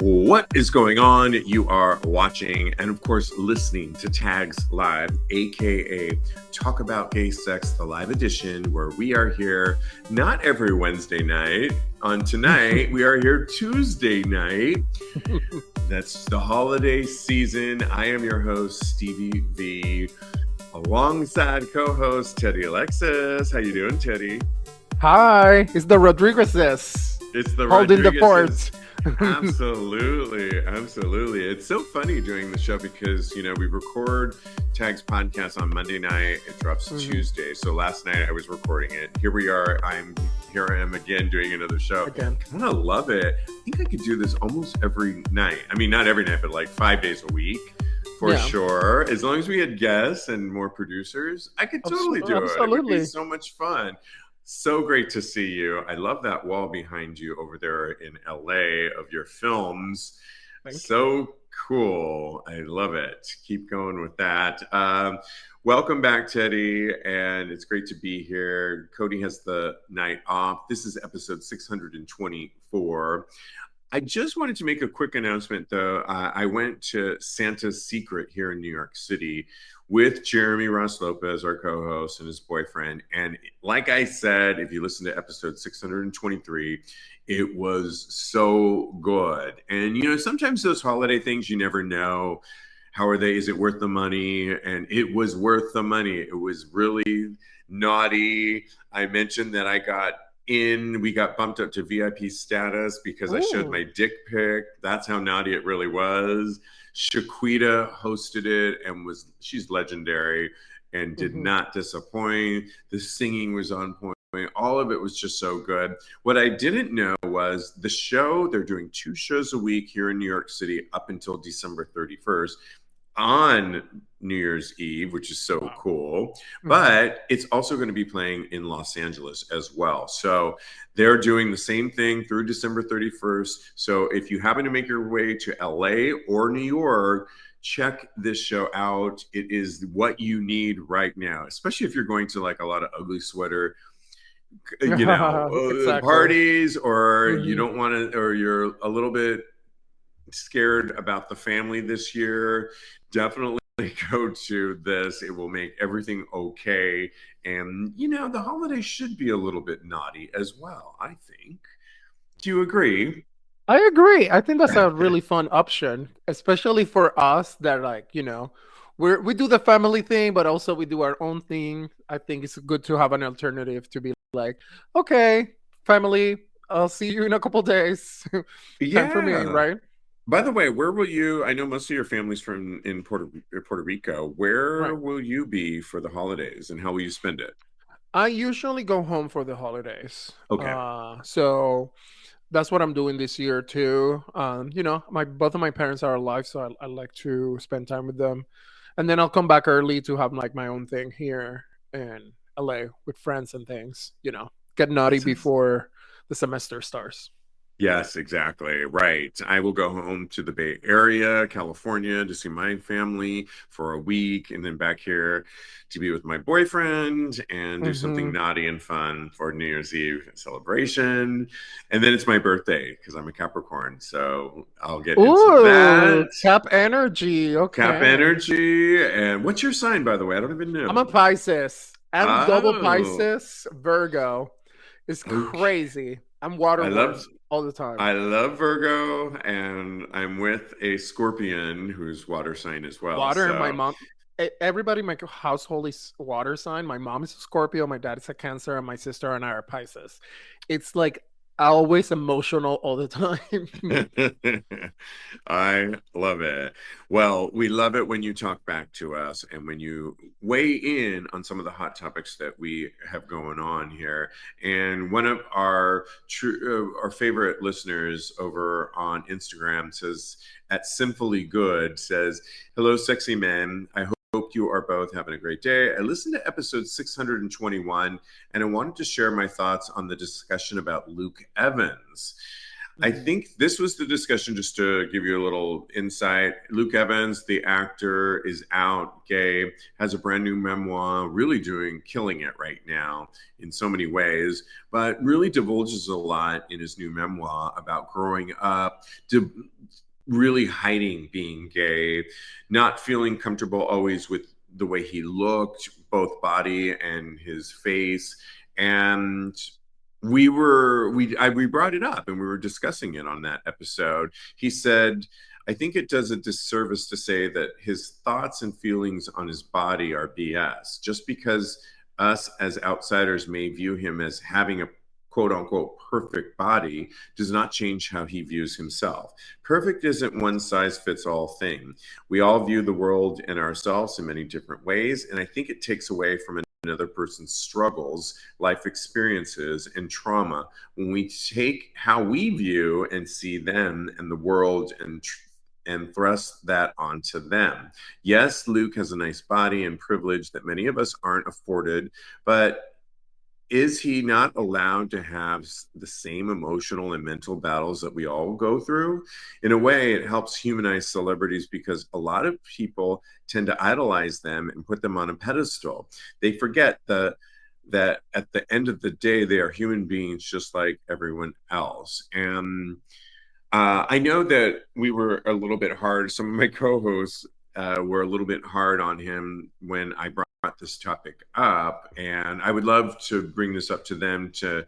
What is going on? You are watching and, of course, listening to Tags Live, aka Talk About Gay Sex, the live edition, where we are here not every Wednesday night. On tonight, we are here Tuesday night. That's the holiday season. I am your host, Stevie V, alongside co-host Teddy Alexis. How you doing, Teddy? Hi, it's the Rodriguez's. It's the holding the Rodriguez's. fort. Absolutely. It's so funny doing the show because, you know, we record TAGSPodcast on Monday night. It drops Tuesday. So last night I was recording it. Here we are. I am again doing another show. Again. I kind of love it. I think I could do this almost every night. I mean, not every night, but like 5 days a week. For sure. As long as we had guests and more producers, I could totally do it. It would be so much fun. So great to see you. I love that wall behind you over there in LA of your films. Thank you. Cool. I love it. Keep going with that. Welcome back, Teddy. And it's great to be here. Kodi has the night off. This is episode 624. I just wanted to make a quick announcement, though. I went to Santa's Secret here in New York City with Jeremy Ross Lopez, our co-host, and his boyfriend. And like I said, if you listen to episode 623, it was so good. And, you know, sometimes those holiday things, you never know. How are they? Is it worth the money? And it was worth the money. It was really naughty. I mentioned that we got bumped up to VIP status because I showed my dick pic. That's how naughty it really was. Shaquita hosted it and she's legendary and did not disappoint. The singing was on point. All of it was just so good. What I didn't know was the show, they're doing 2 shows a week here in New York City up until December 31st. On New Year's Eve, which is so cool, but it's also going to be playing in Los Angeles as well. So they're doing the same thing through December 31st. So if you happen to make your way to LA or New York, check this show out. It is what you need right now, especially if you're going to like a lot of ugly sweater, you know, parties, or you don't want to, or you're a little bit scared about the family this year. Definitely go to this. It will make everything okay. And, you know, the holidays should be a little bit naughty as well, I think. Do you agree? I agree. I think that's a really fun option, especially for us that, like, you know, we do the family thing, but also we do our own thing. I think it's good to have an alternative to be like, okay, family, I'll see you in a couple days. Time for me, right? By the way, where will you? I know most of your family's in Puerto Rico. Where will you be for the holidays, and how will you spend it? I usually go home for the holidays. Okay. So that's what I'm doing this year too. You know, both of my parents are alive, so I like to spend time with them, and then I'll come back early to have like my own thing here in LA with friends and things. You know, get naughty before the semester starts. Yes, exactly. Right. I will go home to the Bay Area, California, to see my family for a week, and then back here to be with my boyfriend and do something naughty and fun for New Year's Eve celebration. And then it's my birthday because I'm a Capricorn. So I'll get into that. Cap energy. Okay. Cap energy. And what's your sign, by the way? I don't even know. I'm a Pisces. I'm double Pisces, Virgo. It's crazy. I'm water all the time. I love Virgo, and I'm with a Scorpion who's water sign as well. And my mom, everybody in my household is water sign. My mom is a Scorpio, my dad is a Cancer, and my sister and I are Pisces. It's like always emotional all the time. I love it. Well, we love it when you talk back to us and when you weigh in on some of the hot topics that we have going on here. And one of our favorite listeners over on Instagram says, at Simply Good, says, "Hello, sexy men. I hope you are both having a great day. I listened to episode 621, and I wanted to share my thoughts on the discussion about Luke Evans. I think this was the discussion, just to give you a little insight. Luke Evans, the actor, is out, gay, has a brand new memoir, really killing it right now in so many ways, but really divulges a lot in his new memoir about growing up, really hiding being gay, not feeling comfortable always with the way he looked, both body and his face. And we brought it up and we were discussing it on that episode. He said, I think it does a disservice to say that his thoughts and feelings on his body are BS, just because us as outsiders may view him as having a quote unquote perfect body does not change how he views himself. Perfect isn't one size fits all thing. We all view the world and ourselves in many different ways, and I think it takes away from another person's struggles, life experiences, and trauma when we take how we view and see them and the world and thrust that onto them. Yes, Luke has a nice body and privilege that many of us aren't afforded, but is he not allowed to have the same emotional and mental battles that we all go through? In a way, it helps humanize celebrities because a lot of people tend to idolize them and put them on a pedestal. They forget that at the end of the day, they are human beings just like everyone else. And I know that we were a little bit hard. Some of my co-hosts were a little bit hard on him when I brought this topic up, and I would love to bring this up to them to,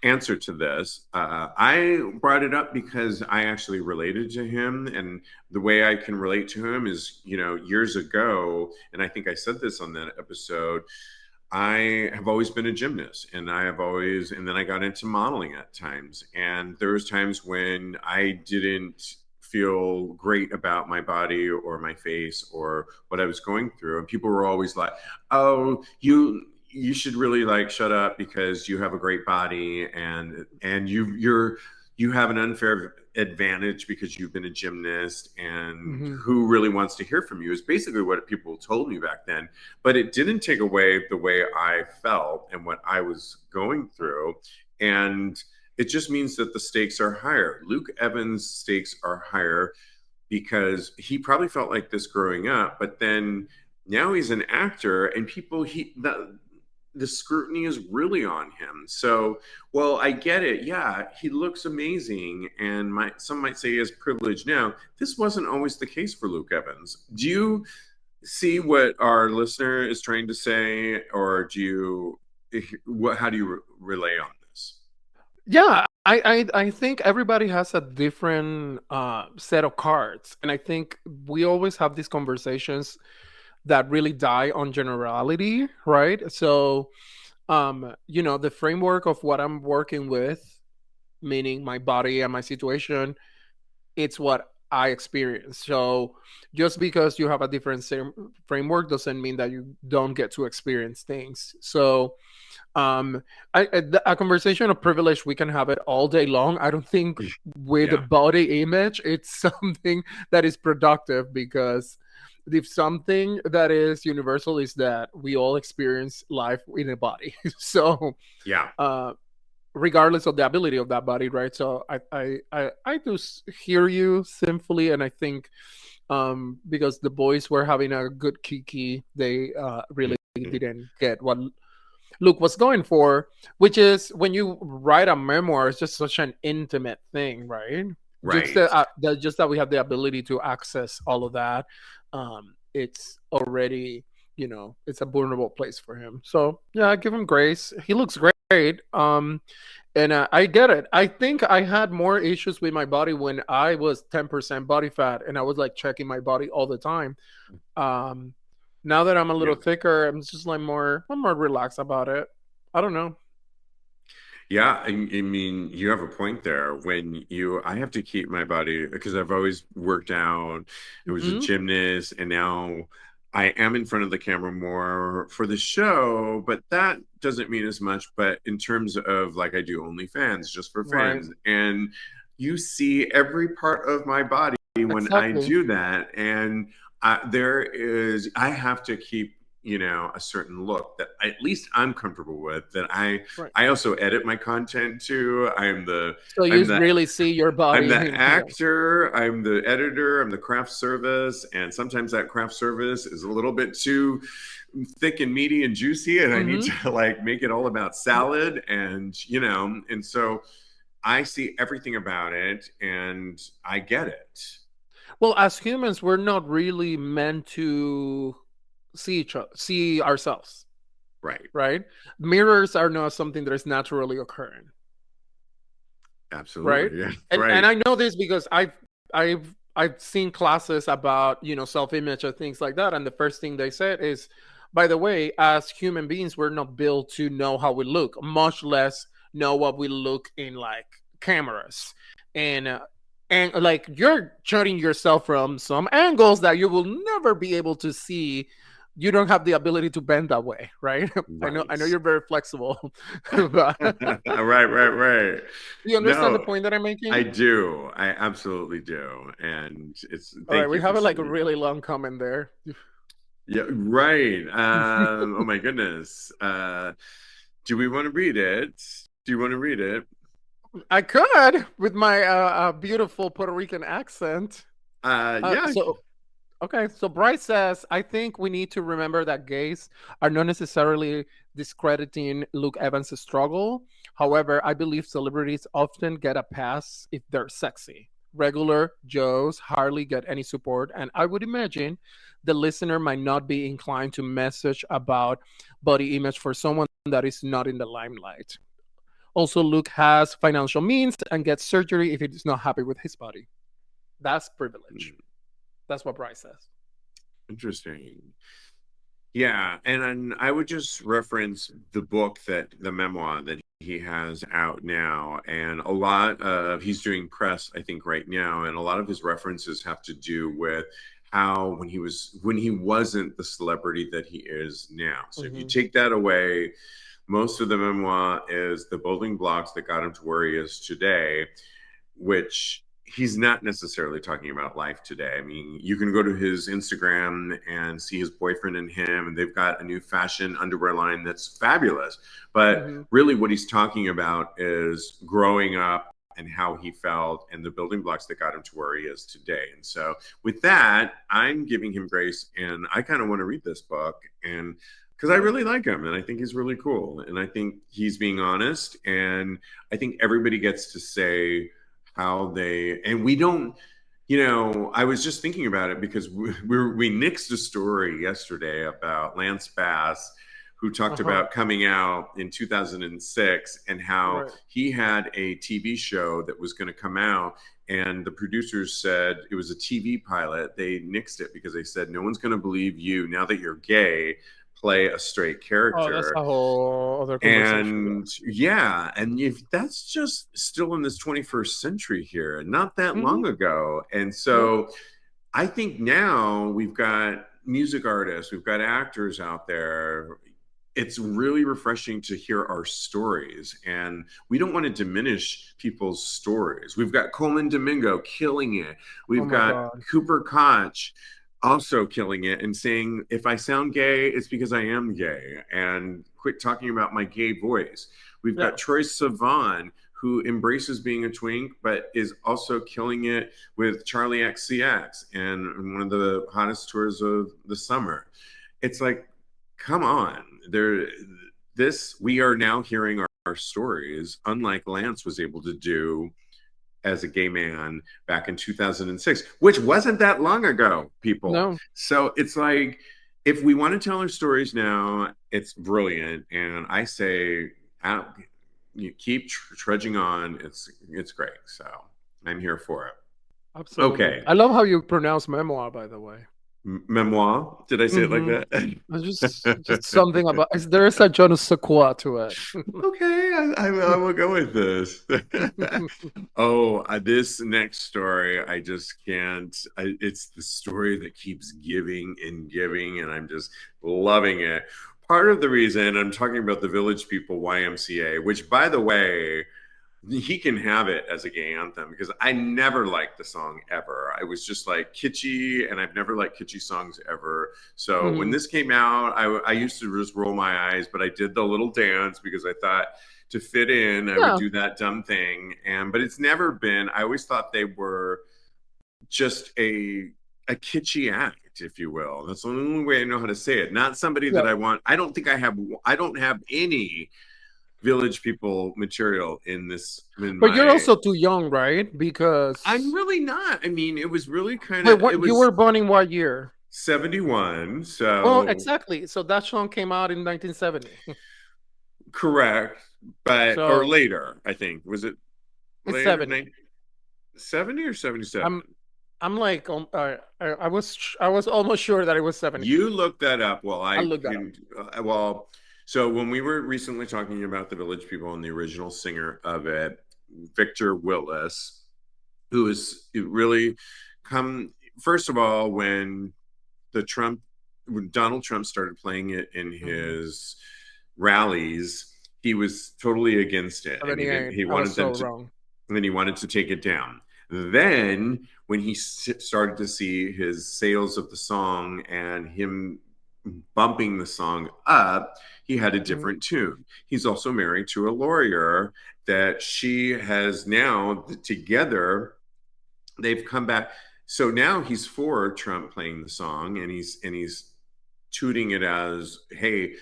answer to this. I brought it up because I actually related to him, and the way I can relate to him is, years ago, and I think I said this on that episode, I have always been a gymnast, and then I got into modeling at times, and there was times when I didn't feel great about my body or my face or what I was going through. And people were always like, oh, you should really like shut up because you have a great body and you have an unfair advantage because you've been a gymnast, and who really wants to hear from you is basically what people told me back then. But it didn't take away the way I felt and what I was going through. And it just means that the stakes are higher. Luke Evans' stakes are higher because he probably felt like this growing up, but then now he's an actor, and the scrutiny is really on him. So, well, I get it. Yeah, he looks amazing, and some might say he has privilege now. This wasn't always the case for Luke Evans. Do you see what our listener is trying to say, or how do you relay on this? Yeah, I think everybody has a different set of cards, and I think we always have these conversations that really die on generality, right? So, the framework of what I'm working with, meaning my body and my situation, it's what I experience. So, just because you have a different framework doesn't mean that you don't get to experience things. So, a conversation of privilege, we can have it all day long. I don't think with body image it's something that is productive, because if something that is universal is that we all experience life in a body. So regardless of the ability of that body, right? So I do hear you simply, and I think because the boys were having a good kiki, they really didn't get what Luke was going for, which is when you write a memoir, it's just such an intimate thing, right? Right. Just that we have the ability to access all of that. It's already, it's a vulnerable place for him. So yeah, I give him grace. He looks great. And I get it. I think I had more issues with my body when I was 10% body fat, and I was like checking my body all the time. Now that I'm a little thicker, I'm just like I'm more relaxed about it. I don't know. Yeah, I mean, you have a point there. I have to keep my body because I've always worked out. I was a gymnast, and now I am in front of the camera more for the show, but that doesn't mean as much. But in terms of like, I do OnlyFans just for fans, and you see every part of my body when I do that, and I have to keep a certain look that at least I'm comfortable with, that I also edit my content too. So you really see your body. I'm the actor, I'm the editor, I'm the craft service, and sometimes that craft service is a little bit too thick and meaty and juicy, and I need to like make it all about salad, and and so I see everything about it and I get it. Well, as humans, we're not really meant to see ourselves, Right. right? Mirrors are not something that is naturally occurring. Right. Absolutely. Yeah. And Right. I know this because I've seen classes about, self-image and things like that. And the first thing they said is, by the way, as human beings, we're not built to know how we look, much less know what we look in like cameras. And like you're shooting yourself from some angles that you will never be able to see. You don't have the ability to bend that way, right? I know Right. you're very flexible. But Right. do you understand the No, point that I'm making? I do. I absolutely do. And All right, thank we you have for like a saying really long comment there. yeah, right. Oh my goodness. Do we want to read it? Do you want to read it? I could with my beautiful Puerto Rican accent. Yeah. So okay, so Bryce says, I think we need to remember that gays are not necessarily discrediting Luke Evans' struggle. However, I believe celebrities often get a pass if they're sexy. Regular Joes hardly get any support, and I would imagine the listener might not be inclined to message about body image for someone that is not in the limelight. Also, Luke has financial means and gets surgery if he's not happy with his body. That's privilege. That's what Bryce says. Interesting. Yeah, and I would just reference the memoir that he has out now, and a lot of he's doing press, I think, right now, and a lot of his references have to do with how when he wasn't the celebrity that he is now. So if you take that away, most of the memoir is the building blocks that got him to where he is today, which he's not necessarily talking about life today. I mean, you can go to his Instagram and see his boyfriend and him, and they've got a new fashion underwear line that's fabulous. But really, what he's talking about is growing up and how he felt and the building blocks that got him to where he is today. And so, with that, I'm giving him grace, and I kind of want to read this book and because I really like him and I think he's really cool and I think he's being honest and I think everybody gets to say how they and we don't I was just thinking about it because we nixed a story yesterday about Lance Bass who talked about coming out in 2006 and how he had a TV show that was going to come out and the producers said it was a TV pilot. They nixed it because they said no one's going to believe you now that you're gay play a straight character. Oh, that's a whole other conversation. And if that's just still in this 21st century here, not that long ago. And so I think now we've got music artists, we've got actors out there. It's really refreshing to hear our stories and we don't want to diminish people's stories. We've got Coleman Domingo killing it. We've got Cooper Koch also killing it and saying, if I sound gay, it's because I am gay and quit talking about my gay voice. We've got Troye Sivan, who embraces being a twink, but is also killing it with Charlie XCX and one of the hottest tours of the summer. It's like, come on. We are now hearing our stories, unlike Lance was able to do as a gay man back in 2006, which wasn't that long ago, people. No. So it's like, if we want to tell our stories now, it's brilliant. And I say, you keep trudging on. It's great. So I'm here for it. Absolutely. Okay. I love how you pronounce memoir, by the way. Memoir? Did I say it like that? Just something about there is a je ne sais quoi to it. Okay, I will go with this. This next story, I just can't. It's the story that keeps giving and giving, and I'm just loving it. Part of the reason I'm talking about the Village People YMCA, which, by the way, he can have it as a gay anthem because I never liked the song ever. I was just like kitschy and I've never liked kitschy songs ever. So when this came out, I used to just roll my eyes, but I did the little dance because I thought to fit in, I would do that dumb thing. But it's never been, I always thought they were just a kitschy act, if you will. That's the only way I know how to say it. Not somebody that I want. I don't have any Village People material in this. But you're also too young, right? Because I'm really not. I mean, it was really kind wait, of. what It you was were born in what year? 71. Well, So exactly. So that song came out in 1970. correct, but or So later. I think was it it's later, 70. 70 or 77? I'm like I was almost sure that it was 70. You look that up. Well, I I looked that up. can. Well, so when we were recently talking about the Village People and the original singer of it, Victor Willis, who is really come first of all when Donald Trump started playing it in his rallies, he was totally against it, and 78. he I was wanted them so to, wrong. and then he wanted to take it down. Then, when he started to see his sales of the song and him bumping the song up, he had a different tune. He's also married to a lawyer that she has now together. They've come back. So now he's for Trump playing the song, and he's tooting it as, "Hey,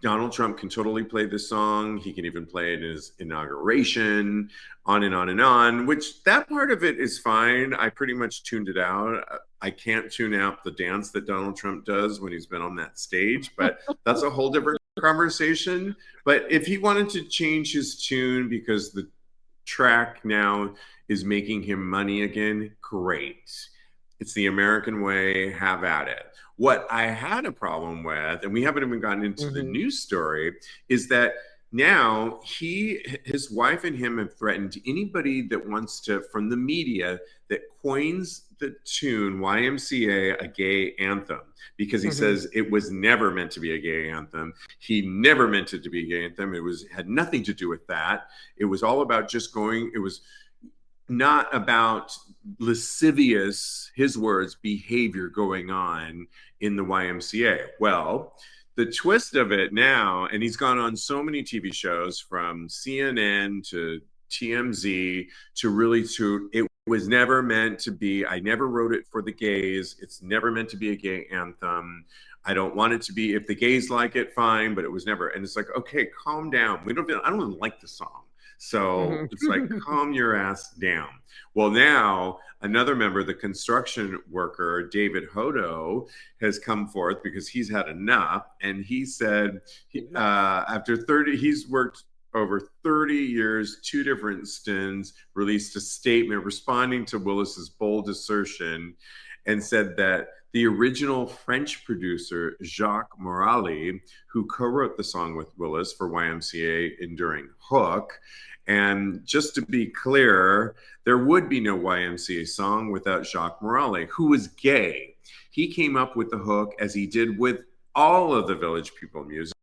Donald Trump can totally play this song. He can even play it in his inauguration, on and on and on," which that part of it is fine. I pretty much tuned it out. I can't tune out the dance that Donald Trump does when he's been on that stage, but that's a whole different conversation. But if he wanted to change his tune because the track now is making him money again, great. It's the American way, have at it. What I had a problem with, and we haven't even gotten into the news story, is that now his wife and him have threatened anybody that wants to, from the media, that coins the tune YMCA a gay anthem, because he says it was never meant to be a gay anthem. He never meant it to be a gay anthem. Had nothing to do with that. It was all about just going, it was not about lascivious, his words, behavior going on in the YMCA. Well, the twist of it now, and he's gone on so many TV shows from CNN to TMZ to really to, it was never meant to be, I never wrote it for the gays. It's never meant to be a gay anthem. I don't want it to be, if the gays like it, fine, but it was never. And it's like, okay, calm down. I don't even like the song. So it's like, calm your ass down. Well, now another member, the construction worker, David Hodo, has come forth because he's had enough. And he said, after 30, he's worked over 30 years, 2 different stints, released a statement responding to Willis's bold assertion and said that the original French producer, Jacques Morali, who co-wrote the song with Willis for YMCA Enduring Hook, and just to be clear, there would be no YMCA song without Jacques Morali, who was gay. He came up with the hook, as he did with all of the Village People music.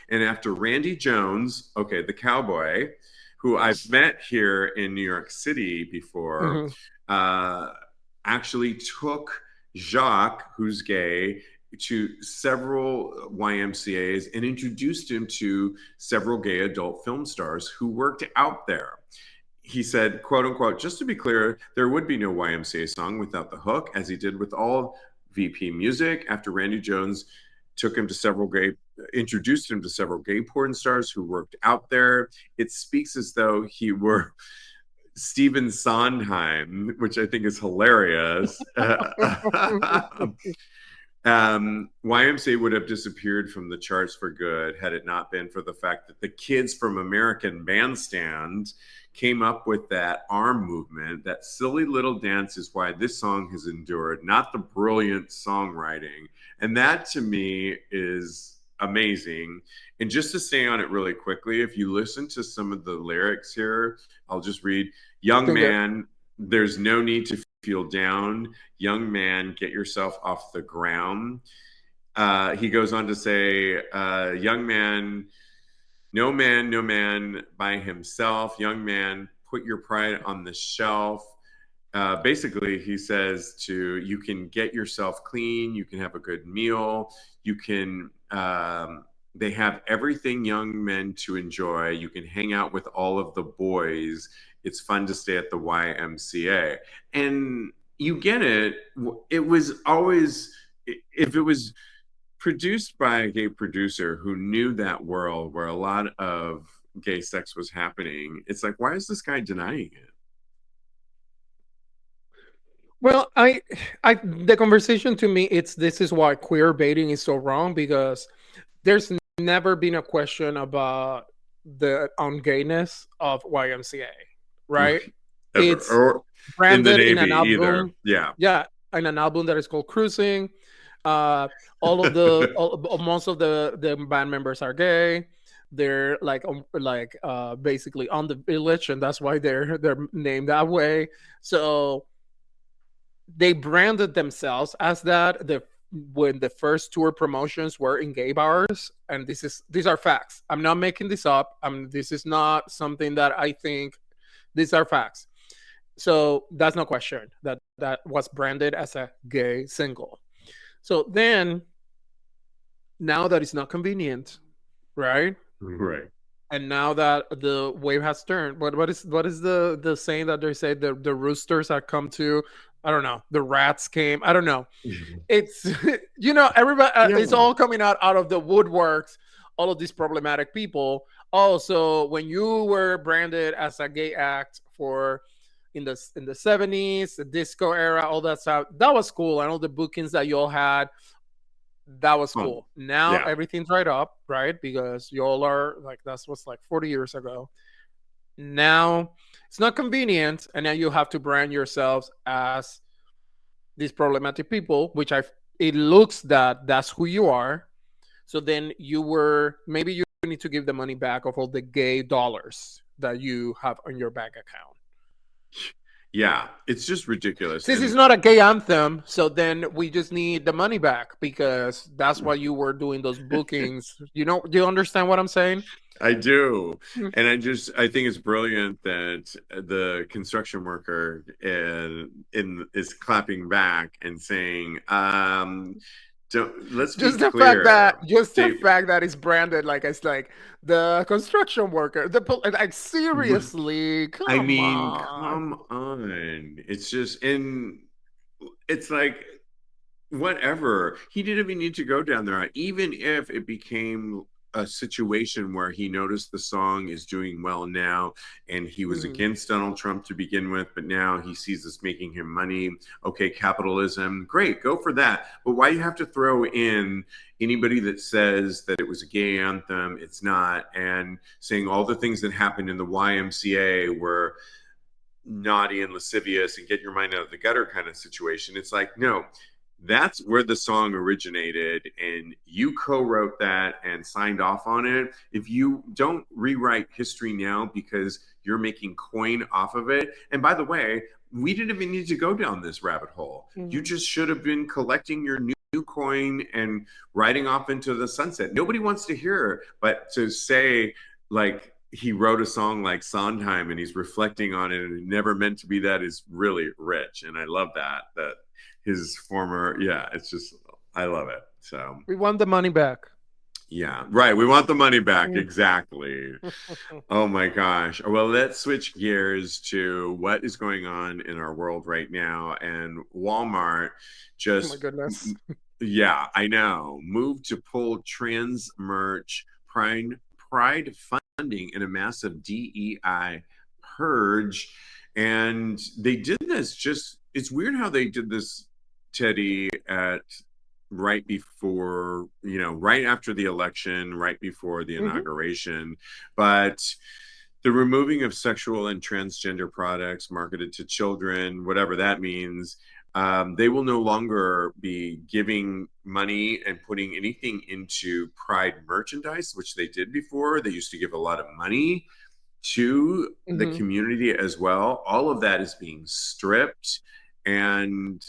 And after Randy Jones, okay, the cowboy, who I've met here in New York City before, actually took Jacques, who's gay, to several YMCAs and introduced him to several gay adult film stars who worked out there. He said, quote unquote, just to be clear, there would be no YMCA song without the hook, as he did with all VP music. After Randy Jones introduced him to several gay porn stars who worked out there, it speaks as though he were Stephen Sondheim, which I think is hilarious. YMCA would have disappeared from the charts for good had it not been for the fact that the kids from American Bandstand came up with that arm movement. That silly little dance is why this song has endured, not the brilliant songwriting. And that to me is amazing. And just to stay on it really quickly, if you listen to some of the lyrics here, I'll just read, "Young man, there's no need to feel down. Young man, get yourself off the ground." He goes on to say, young man, no man by himself. Young man, put your pride on the shelf. Basically, he says you can get yourself clean. You can have a good meal. You can, they have everything young men to enjoy. You can hang out with all of the boys. It's fun to stay at the YMCA. And you get it. It was always, if it was produced by a gay producer who knew that world where a lot of gay sex was happening. It's like, why is this guy denying it? Well, the conversation to me, this is why queer baiting is so wrong, because there's never been a question about the gayness of YMCA, right? Ever. It's Or in the branded in Navy an either. album. Yeah. Yeah, in an album that is called Cruising. Most of the band members are gay. They're basically on the village, and that's why they're named that way. So they branded themselves as that when the first tour promotions were in gay bars, and these are facts. I'm not making this up. This is not something that I think. These are facts. So that's no question that was branded as a gay single. So then, now that it's not convenient, right? Right. And now that the wave has turned, what is the saying that they say, the roosters have come to? I don't know. The rats came. I don't know. It's everybody. It's all coming out of the woodworks. All of these problematic people. Also, when you were branded as a gay act in the 70s, the disco era, all that stuff, that was cool, and all the bookings that you all had, that was cool. Now everything's right up, right? Because y'all are like, that was like 40 years ago. Now it's not convenient, and now you have to brand yourselves as these problematic people, which it looks that's who you are. So then maybe you need to give the money back of all the gay dollars that you have on your bank account. Yeah, it's just ridiculous. This is not a gay anthem, so then we just need the money back, because that's why you were doing those bookings. Do you understand what I'm saying? I do. And I think it's brilliant that the construction worker is clapping back and saying, let's be clear. The fact that it's branded like it's like the construction worker, like, seriously, come on. It's just, it's like, whatever. He didn't even need to go down there. Even if it became a situation where he noticed the song is doing well now, and he was against Donald Trump to begin with, but now he sees this making him money. Okay, capitalism, great, go for that. But why you have to throw in anybody that says that it was a gay anthem? It's not. And saying all the things that happened in the YMCA were naughty and lascivious and get your mind out of the gutter kind of situation. It's like, no, that's where the song originated, and you co-wrote that and signed off on it. If you don't rewrite history now because you're making coin off of it, and by the way, we didn't even need to go down this rabbit hole. You just should have been collecting your new coin and riding off into the sunset. Nobody wants to hear, but to say, like, he wrote a song like Sondheim and he's reflecting on it and it never meant to be that, is really rich. And I love that his former, it's just, I love it. So we want the money back. Yeah, right. We want the money back. Exactly. Oh my gosh. Well, let's switch gears to what is going on in our world right now. And Walmart just, oh my goodness. Yeah, I know, moved to pull trans merch pride funding in a massive DEI purge. And they did this it's weird how they did this, Teddy, right before, right after the election, right before the inauguration. But the removing of sexual and transgender products marketed to children, whatever that means, they will no longer be giving money and putting anything into Pride merchandise, which they did before. They used to give a lot of money to the community as well. All of that is being stripped. And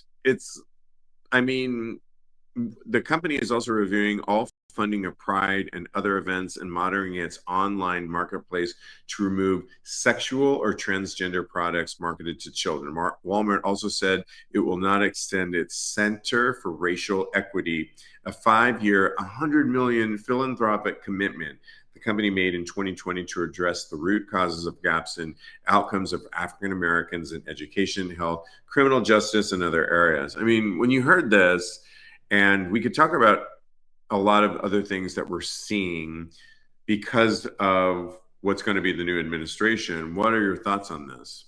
the company is also reviewing all funding of Pride and other events and monitoring its online marketplace to remove sexual or transgender products marketed to children. Walmart also said it will not extend its Center for Racial Equity, a 5-year, $100 million philanthropic commitment the company made in 2020 to address the root causes of gaps in outcomes of African Americans in education, health, criminal justice, and other areas. I mean, when you heard this, and we could talk about a lot of other things that we're seeing because of what's going to be the new administration. What are your thoughts on this?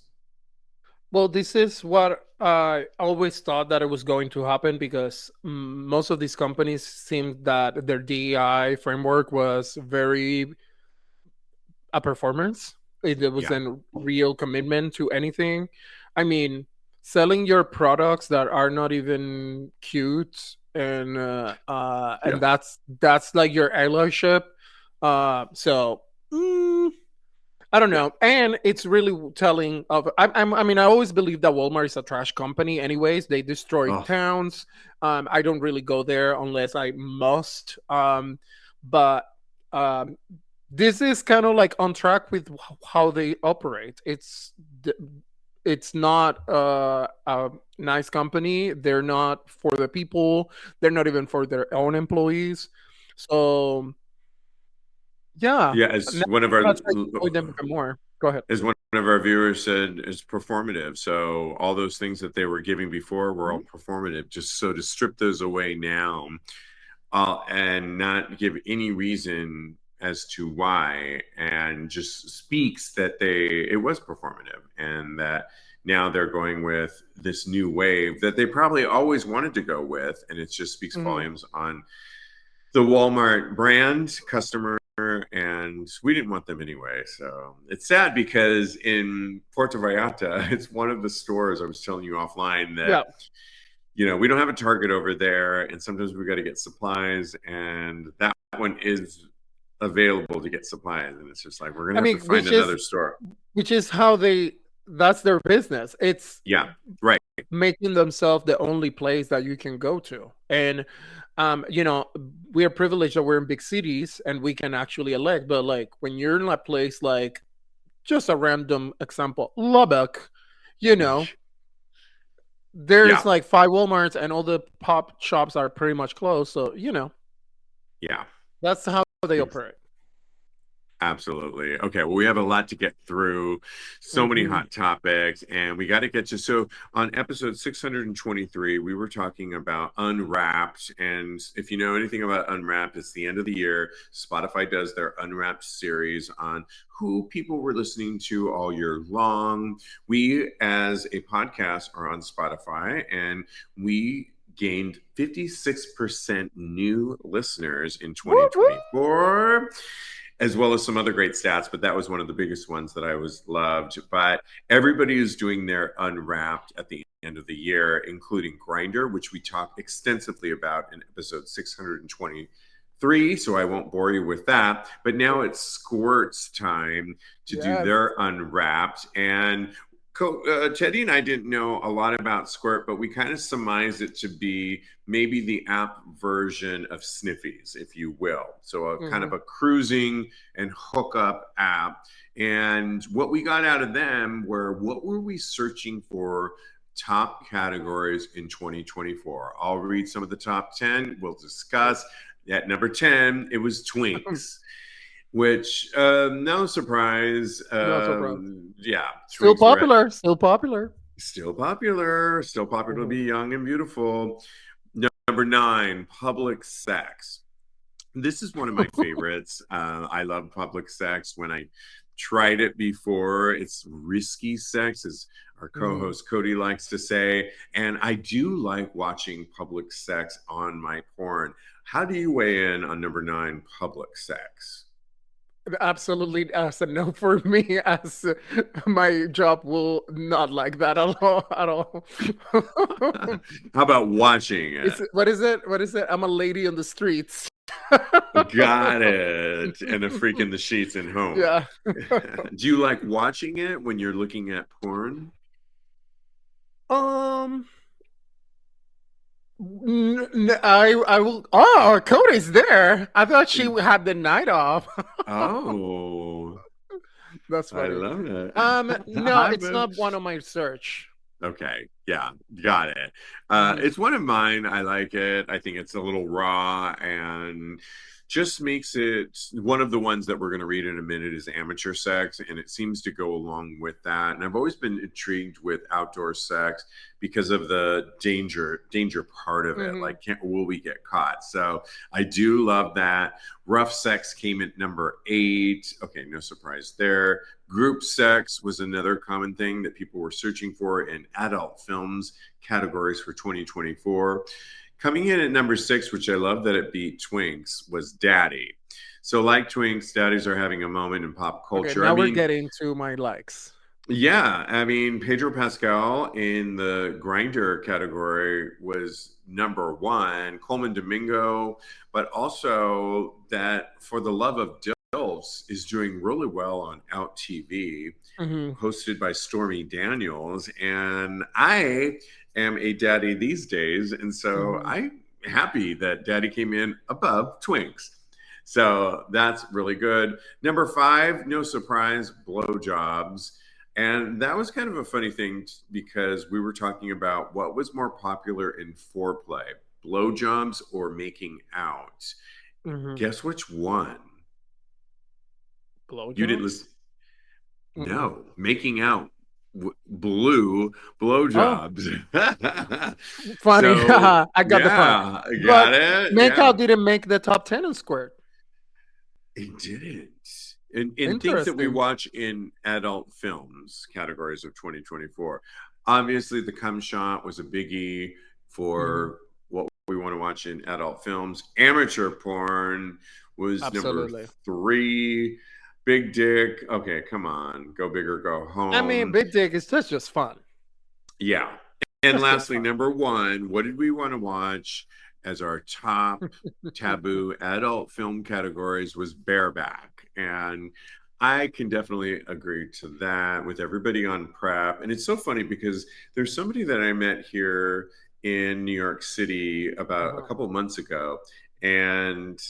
Well, this is what I always thought that it was going to happen because most of these companies seemed that their DEI framework was very a performance. It Yeah. wasn't real commitment to anything. I mean, selling your products that are not even cute and Yeah. that's like your allyship. So I don't know, and it's really telling of. I mean, I always believe that Walmart is a trash company. Anyways, they destroy Oh, towns. I don't really go there unless I must. But um, this is kind of like on track with how they operate. It's not a nice company. They're not for the people. They're not even for their own employees. So yeah, yeah. now One I'll try to avoid them even more. Go ahead. as one of our viewers said, is performative. So all those things that they were giving before were all Mhm. performative. Just so to strip those away now, and not give any reason as to why, and just speaks that it was performative, and that now they're going with this new wave that they probably always wanted to go with, and it just speaks Mhm. volumes on the Walmart brand, customer, and we didn't want them anyway. So it's sad because in Puerto Vallarta, it's one of the stores I was telling you offline that Yeah. we don't have a Target over there, and sometimes we got to get supplies, and that one is available to get supplies, and it's just like we're gonna I have to mean, find another store. which is how that's their business. It's Yeah, right. making themselves the only place that you can go to. And you know, we're privileged that we're in big cities and we can actually elect, but like when you're in a place like just a random example, Lubbock, you know, there's Yeah, like 5 Walmarts and all the pop shops are pretty much closed. So, you know, yeah. that's how they operate. Absolutely. Okay. Well, we have a lot to get through, so many Hmm. hot topics, and we got to get to. So, on episode 623, we were talking about Unwrapped. And if you know anything about Unwrapped, it's the end of the year. Spotify does their Unwrapped series on who people were listening to all year long. We, as a podcast, are on Spotify, and we gained 56% new listeners in Woo, woo. 2024, as well as some other great stats, but that was one of the biggest ones that I was loved. But everybody is doing their Unwrapped at the end of the year, including Grinder, which we talked extensively about in episode 623. So I won't bore you with that. But now it's Squirt's time to do Yes. their Unwrapped. And Teddy and I didn't know a lot about Squirt, but we kind of surmised it to be maybe the app version of Sniffies, if you will. So a kind Hmm. of a cruising and hookup app. And what we got out of them were, what were we searching for top categories in 2024? I'll read some of the top 10. We'll discuss. At number 10, it was Twinks, which no surprise. No surprise. Yeah, Still Twinks were at popular. Still popular. still popular to Hmm. be young and beautiful. Number 9, public sex. This is one of my favorites. I love public sex. When I tried it before, it's risky sex, as our Hmm. co-host Kodi likes to say. And I do like watching public sex on my porn. How do you weigh in on number 9, public sex? Absolutely, as a no for me, as my job will not like that at all. At all. How about watching it? It's what is it? What is it? I'm a lady on the streets. Got it. And a freak in the sheets and home. Yeah. Do you like watching it when you're looking at porn? Um. I will. Oh, Cody's there. I thought she had the night off. Oh, That's I funny. love it. No, Hi, it's babe. not one of my search. Okay, yeah, got it. Hmm. It's one of mine. I like it. I think it's a little raw, and just makes it one of the ones that we're going to read in a minute is amateur sex, and it seems to go along with that. And I've always been intrigued with outdoor sex because of the danger part of it. Like, will we get caught? So I do love that. Rough sex came at number 8. Okay, no surprise there. Group sex was another common thing that people were searching for in adult films categories for 2024. Coming in at number 6, which I love that it beat Twinks, was Daddy. So like Twinks, Daddies are having a moment in pop culture. Okay, now we're getting to my likes. Yeah, I mean, Pedro Pascal in the Grinder category was number 1. Coleman Domingo, but also that For the Love of DILFs is doing really well on Out TV, hosted by Stormy Daniels. And I am a daddy these days, and so I'm happy that Daddy came in above Twinks. So that's really good. Number 5, no surprise, Blowjobs. And that was kind of a funny thing because we were talking about what was more popular in foreplay, blowjobs or making out. Guess which one? Blowjobs? You didn't listen. No, making out. Blue blowjobs. Oh. Funny. So, I got the point. Got it. Make out didn't make the top 10 in Squirt. It didn't. And things that we watch in adult films categories of 2024. Obviously, the cum shot was a biggie for what we want to watch in adult films. Amateur porn was number 3. Big dick. Okay, come on. Go big or go home. I mean, big dick is just fun. Yeah. And lastly, number 1, what did we want to watch as our top taboo adult film categories was Bareback. And I can definitely agree to that with everybody on prep. And it's so funny because there's somebody that I met here in New York City about a couple of months ago. And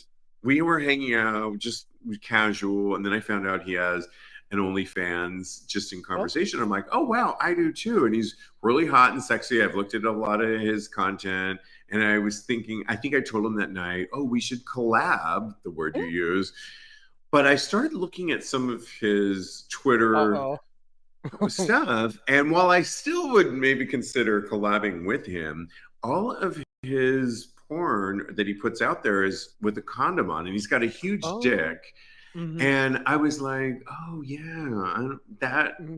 we were hanging out just casual. And then I found out he has an OnlyFans just in conversation. I'm like, oh, wow, I do too. And he's really hot and sexy. I've looked at a lot of his content. And I was thinking, I think I told him that night, oh, we should collab, the word you use. But I started looking at some of his Twitter stuff. And while I still would maybe consider collabing with him, all of his porn that he puts out there is with a condom on. And he's got a huge dick. And I was like, oh, yeah,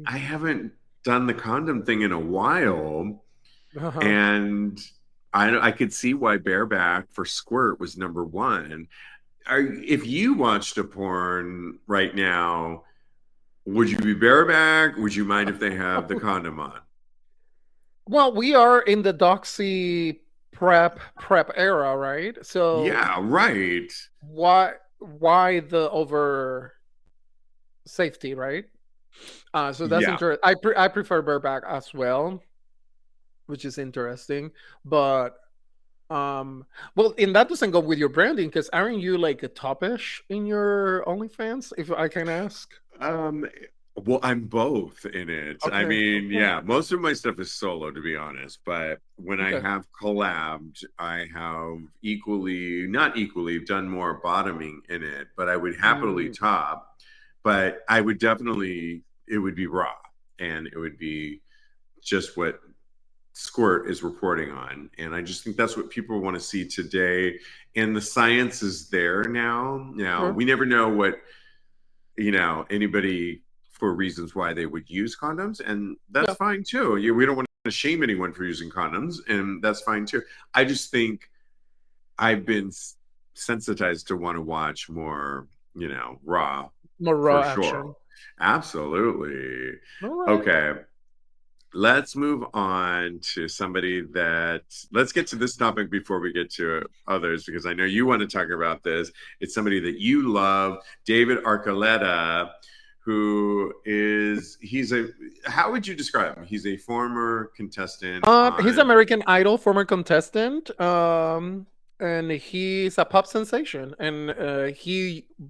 I haven't done the condom thing in a while. And I could see why Bareback for Squirt was number 1. If you watched a porn right now, would you be bareback? Would you mind if they have the condom on? Well, we are in the doxy prep era, right? So yeah, right. Why the over safety, right? So that's interesting. I prefer bareback as well, which is interesting. But well, and that doesn't go with your branding because aren't you like a top-ish in your OnlyFans, if I can ask? Well, I'm both in it. Okay, I mean, yeah, most of my stuff is solo, to be honest. But when I have collabed, I have not equally, done more bottoming in it. But I would happily top. But I would definitely, it would be raw. And it would be just what Squirt is reporting on. And I just think that's what people want to see today. And the science is there now. We never know what, anybody for reasons why they would use condoms. And that's fine too. We don't want to shame anyone for using condoms. And that's fine too. I just think I've been sensitized to want to watch more, raw. More raw action. Sure. Absolutely. Okay. Let's move on to somebody let's get to this topic before we get to others, because I know you want to talk about this. It's somebody that you love, David Archuleta, how would you describe him? He's a former contestant. He's American Idol, former contestant. And he's a pop sensation. And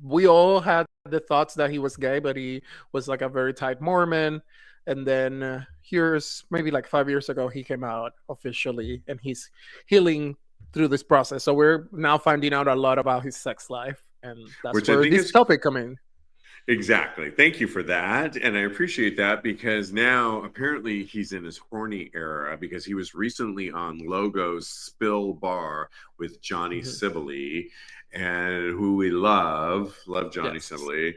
we all had the thoughts that he was gay, but he was like a very tight Mormon. And then here's maybe like 5 years ago, he came out officially and he's healing through this process. So we're now finding out a lot about his sex life, and that's Which I where think this is topic come in. exactly. Thank you for that. And I appreciate that because now apparently he's in his horny era because he was recently on Logo's Spill Bar with Johnny Mm-hmm. Sibley, and who we love Johnny Yes. Sibley.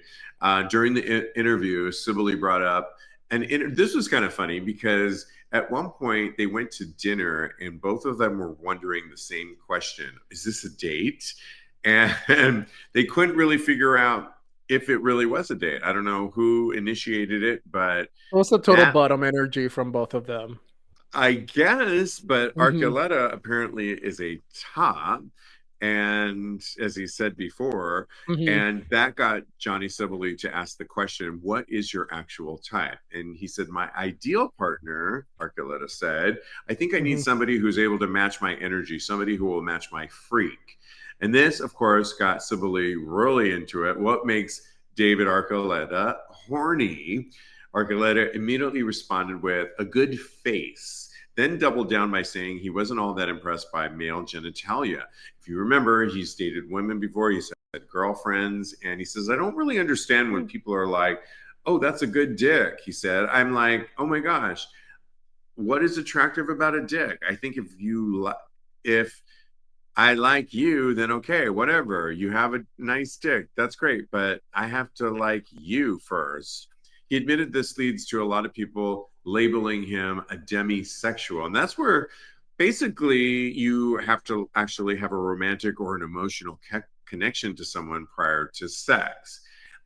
During the interview, Sibley brought up, and this was kind of funny because at one point they went to dinner and both of them were wondering the same question: is this a date? And they couldn't really figure out if it really was a date. I don't know who initiated it, but Also, total that bottom energy from both of them. I guess, but Mm-hmm. Archuleta apparently is a top, and as he said before, Mm-hmm. and that got Johnny Sibley to ask the question, "What is your actual type?" And he said, "My ideal partner," Archuleta said, "I think I need Mm-hmm. somebody who's able to match my energy, somebody who will match my freak." And this, of course, got Sibley really into it. What makes David Archuleta horny? Archuleta immediately responded with a good face, then doubled down by saying he wasn't all that impressed by male genitalia. If you remember, he's dated women before, he said girlfriends, and he says, I don't really understand when people are like, oh, that's a good dick, he said. I'm like, oh my gosh, what is attractive about a dick? I think if I like you, then okay, whatever. You have a nice dick. That's great. But I have to like you first. He admitted this leads to a lot of people labeling him a demisexual. And that's where basically you have to actually have a romantic or an emotional connection to someone prior to sex.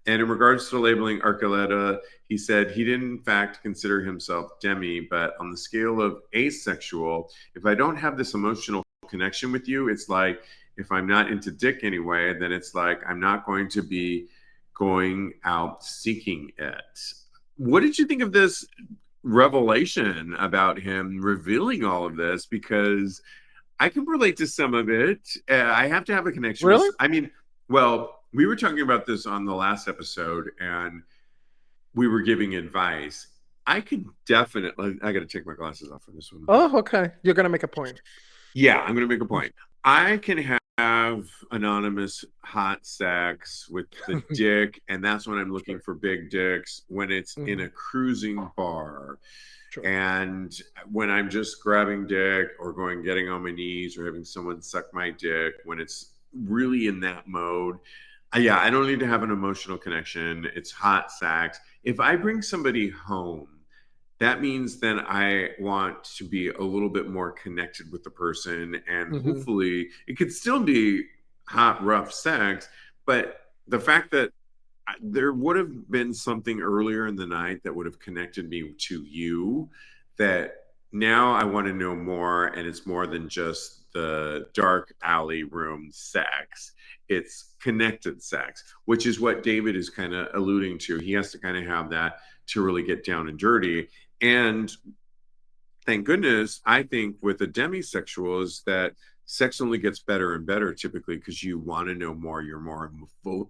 And in regards to labeling Archuleta, he said he didn't, in fact, consider himself demi, but on the scale of asexual, if I don't have this emotional connection with you, it's like if I'm not into dick anyway, then it's like I'm not going to be going out seeking it. What did you think of this revelation about him revealing all of this? Because I can relate to some of it. I have to have a connection with, Really? I mean, well, we were talking about this on the last episode and we were giving advice. I could definitely, I got to take my glasses off for this one. Oh, okay. You're gonna make a point. Yeah, I'm going to make a point. I can have anonymous hot sex with the dick, and that's when I'm looking Sure. for big dicks when it's in Mm-hmm. a cruising bar. Sure. And when I'm just grabbing dick or getting on my knees or having someone suck my dick, when it's really in that mode, yeah, I don't need to have an emotional connection. It's hot sex. If I bring somebody home, that means then I want to be a little bit more connected with the person. And Mm-hmm. hopefully it could still be hot, rough sex. But the fact that there would have been something earlier in the night that would have connected me to you, that now I want to know more. And it's more than just the dark alley room sex, it's connected sex, which is what David is kind of alluding to. He has to kind of have that to really get down and dirty. And thank goodness, I think with a demisexual is that sex only gets better and better typically because you want to know more, you're more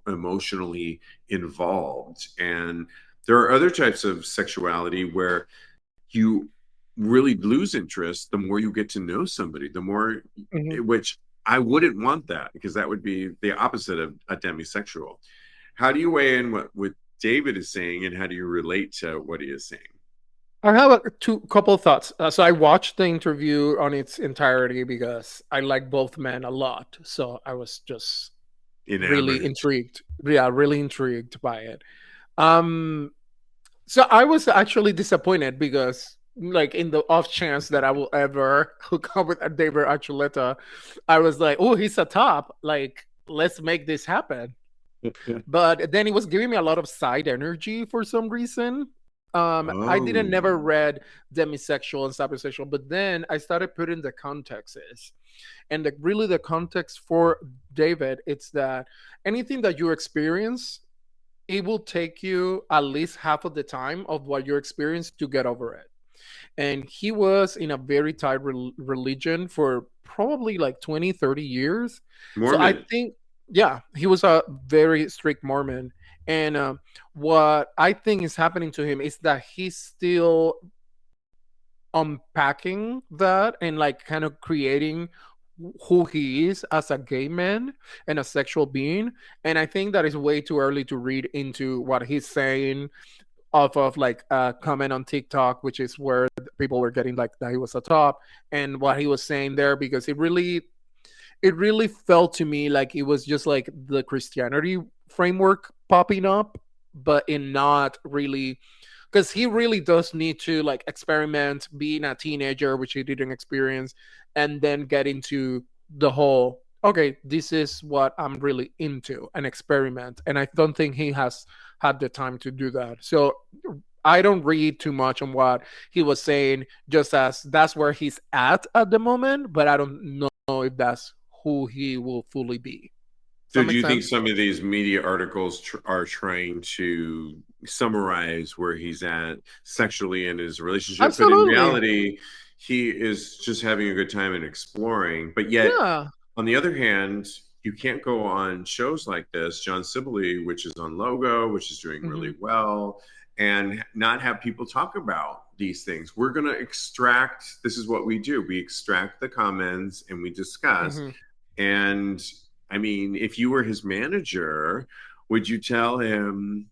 emotionally involved. And there are other types of sexuality where you really lose interest the more you get to know somebody, the more, Mm-hmm. which I wouldn't want that because that would be the opposite of a demisexual. How do you weigh in what David is saying and how do you relate to what he is saying? I have two couple thoughts. So I watched the interview on its entirety because I like both men a lot. So I was just really Enamored. intrigued. Yeah, really intrigued by it. Um, so I was actually disappointed because, like, in the off chance that I will ever hook up with David Archuleta, I was like, oh, he's a top. Like, let's make this happen. But then he was giving me a lot of side energy for some reason. I didn't Oh, never read demisexual and sapiosexual, but then I started putting the contexts. And really the context for David, it's that anything that you experience, it will take you at least half of the time of what you experience to get over it. And he was in a very tight religion for probably like 20, 30 years. So I Mormon. think, yeah, he was a very strict Mormon. And what I think is happening to him is that he's still unpacking that and like kind of creating who he is as a gay man and a sexual being. And I think that is way too early to read into what he's saying off of like a comment on TikTok, which is where people were getting like that he was a top, and what he was saying there, because it really felt to me like it was just like the Christianity framework popping up, but in not really, because he really does need to like experiment being a teenager, which he didn't experience, and then get into the whole, okay, this is what I'm really into, an experiment. And I don't think he has had the time to do that. So I don't read too much on what he was saying, just as that's where he's at the moment, but I don't know if that's who he will fully be. Does So, that do make you think sense? some of these media articles are trying to summarize where he's at sexually in his relationship? But in Absolutely. reality, he is just having a good time and exploring. But yet, Yeah. on the other hand, you can't go on shows like this, John Sibley, which is on Logo, which is doing Hmm. really well, and not have people talk about these things. We're going to extract, this is what we do. We extract the comments and we discuss. Hmm. And I mean, if you were his manager, would you tell him,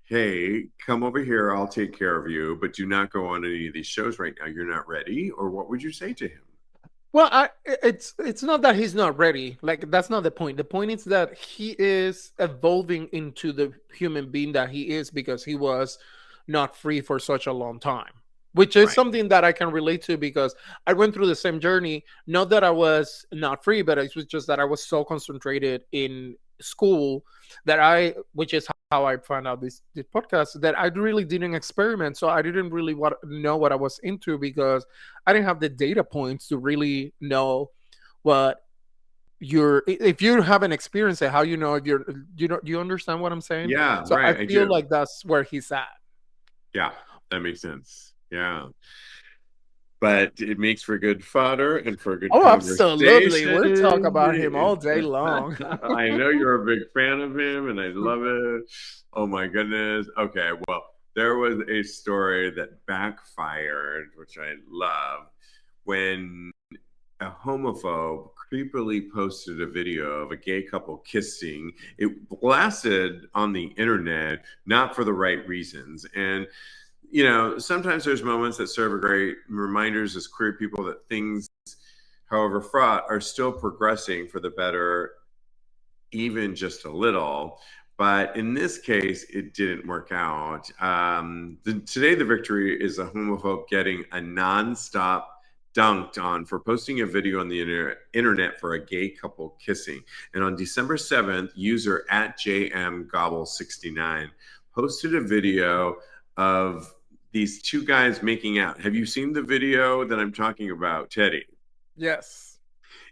hey, come over here, I'll take care of you, but do not go on any of these shows right now. You're not ready? Or what would you say to him? Well, it's not that he's not ready. Like that's not the point. The point is that he is evolving into the human being that he is because he was not free for such a long time. Which is Right. something that I can relate to because I went through the same journey. Not that I was not free, but it was just that I was so concentrated in school that which is how I found out this podcast, that I really didn't experiment. So I didn't really know what I was into because I didn't have the data points to really know what if you haven't experienced it, how you know if you understand what I'm saying? Yeah, So I right. I feel do. like that's where he's at. Yeah, that makes sense. Yeah. But it makes for good fodder and for good Oh, absolutely. We'll talk conversation. about him all day long. I know you're a big fan of him and I love it. Oh my goodness. Okay, well, there was a story that backfired, which I love, when a homophobe creepily posted a video of a gay couple kissing. It blasted on the internet, not for the right reasons. And sometimes there's moments that serve a great reminders as queer people that things, however fraught, are still progressing for the better, even just a little. But in this case, it didn't work out. Today, the victory is a homophobe getting a nonstop dunked on for posting a video on the internet for a gay couple kissing. And on December 7th, user at JMGobble69 posted a video of these two guys making out. Have you seen the video that I'm talking about, Teddy? Yes.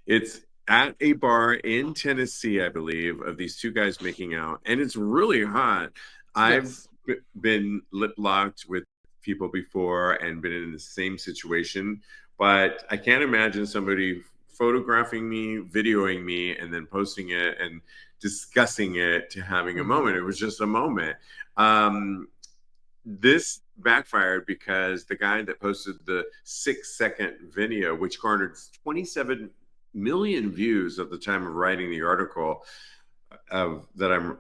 It's at a bar in Tennessee, I believe, of these two guys making out, and it's really hot. I've Yes. been lip locked with people before and been in the same situation, but I can't imagine somebody photographing me, videoing me, and then posting it and discussing it to having a Hmm. moment. It was just a moment. This backfired because the guy that posted the 6-second video, which garnered 27 million views at the time of writing the article that I'm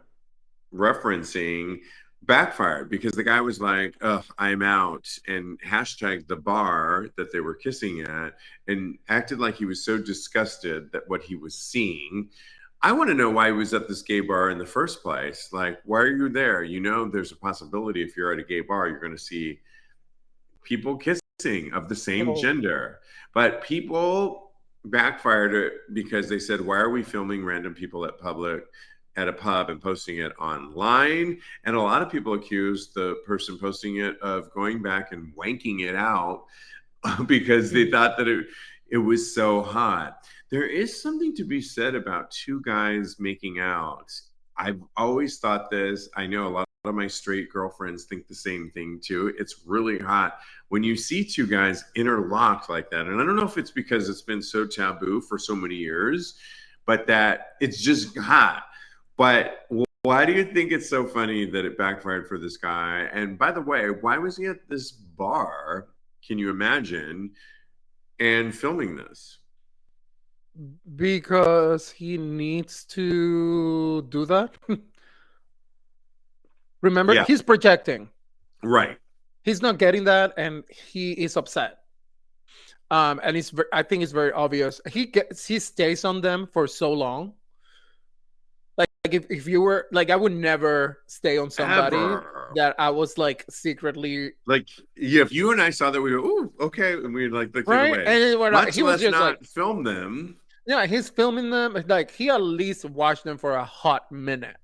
referencing, backfired because the guy was like, "Ugh, I'm out," and hashtagged the bar that they were kissing at and acted like he was so disgusted that what he was seeing. I want to know why he was at this gay bar in the first place. Like, why are you there? There's a possibility if you're at a gay bar, you're going to see people kissing of the same Oh. gender. But people backfired it because they said, why are we filming random people at a pub and posting it online? And a lot of people accused the person posting it of going back and wanking it out because they Mhm. thought that it was so hot. There is something to be said about two guys making out. I've always thought this. I know a lot of my straight girlfriends think the same thing too. It's really hot when you see two guys interlocked like that. And I don't know if it's because it's been so taboo for so many years, but that it's just hot. But why do you think it's so funny that it backfired for this guy? And by the way, why was he at this bar? Can you imagine? And filming this? Because he needs to do that. Remember, Yeah, he's projecting. right. He's not getting that, and he is upset. And I think it's very obvious. He stays on them for so long. Like if you were like, I would never stay on somebody Ever. that I was like secretly Like, yeah, if you and I saw that, we go, "Ooh, okay," and we like looked the other right, way. and Much he was less just like, not film them. yeah, he's filming them. Like he at least watched them for a hot minute.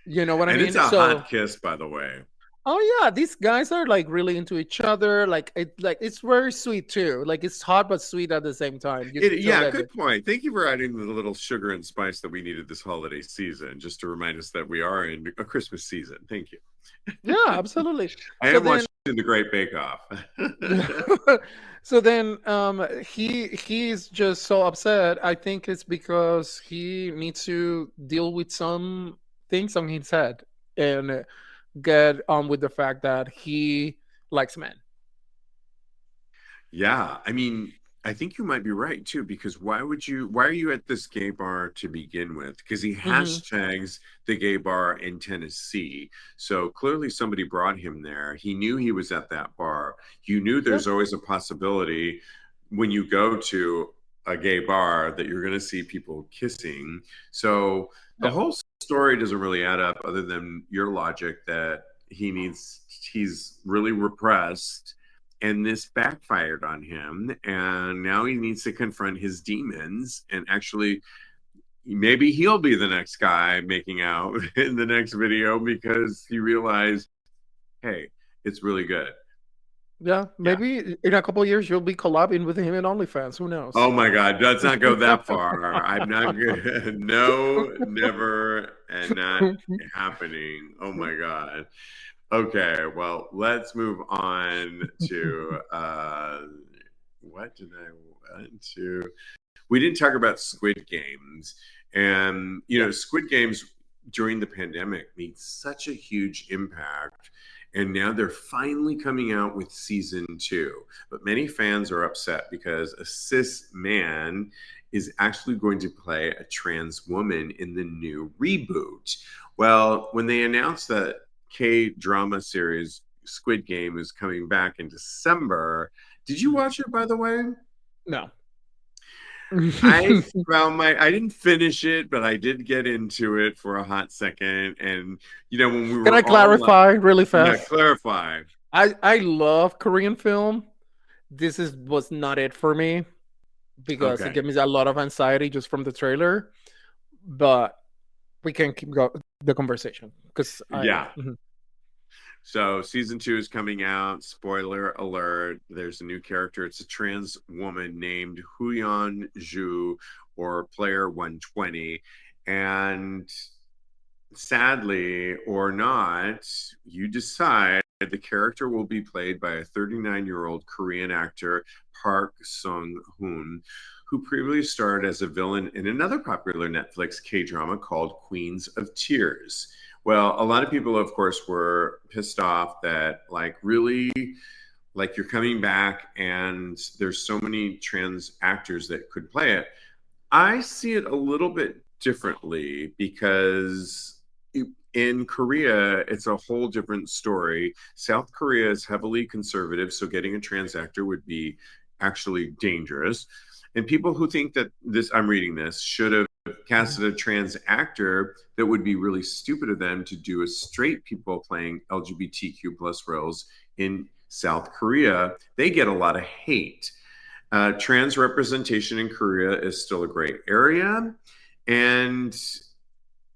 You know what I And it's mean? a hot So, kiss, by the way. oh yeah, these guys are like really into each other. Like it's very sweet too. Like it's hot but sweet at the same time. You don't Yeah, get good it. point. Thank you for adding the little sugar and spice that we needed this holiday season, just to remind us that we are in a Christmas season. Thank you. Yeah, absolutely. I So am then, watching The Great Bake Off. so then, he's just so upset. I think it's because he needs to deal with some things on his head and get on with the fact that he likes men. Yeah, I mean, I think you might be right too, because why are you at this gay bar to begin with? Because he Hmm. hashtags the gay bar in Tennessee. So clearly somebody brought him there. He knew he was at that bar. You knew Yeah, there's always a possibility when you go to a gay bar that you're going to see people kissing. So the yeah, whole story doesn't really add up other than your logic that he's really repressed and this backfired on him and now he needs to confront his demons and actually maybe he'll be the next guy making out in the next video because he realized, hey, it's really good. yeah. Yeah. Maybe in a couple of years you'll be collabing with him in OnlyFans. Who knows? Oh my God, let's not go that far. I'm not good. No, never, and not happening. Oh my God. Okay, well, let's move on to what did I want to? We didn't talk about Squid Games. And, Yeah. Squid Games during the pandemic made such a huge impact. And now they're finally coming out with season two. But many fans are upset because a cis man is actually going to play a trans woman in the new reboot. Well, when they announced that K drama series Squid Game is coming back in December, did you watch it, by the way? No. I didn't finish it, but I did get into it for a hot second. And, when we Can I were all like, clarify really yeah, fast? clarify. I love Korean film. This is was not it for me because it Okay. gave me a lot of anxiety just from the trailer. But we can keep the conversation because I. Yeah. Mhm. So season two is coming out. Spoiler alert. There's a new character. It's a trans woman named Huyon Ju or Player 120. And sadly or not, you decide the character will be played by a 39-year-old Korean actor, Park Sung Hoon, who previously starred as a villain in another popular Netflix K drama called Queens of Tears. Well, a lot of people, of course, were pissed off that, like, really, like, you're coming back and there's so many trans actors that could play it. I see it a little bit differently because in Korea, it's a whole different story. South Korea is heavily conservative, so getting a trans actor would be actually dangerous. And people who think that I'm reading this, should have casted a trans actor, that would be really stupid of them to do a straight people playing LGBTQ plus roles in South Korea. They get a lot of hate. Trans representation in Korea is still a great area, and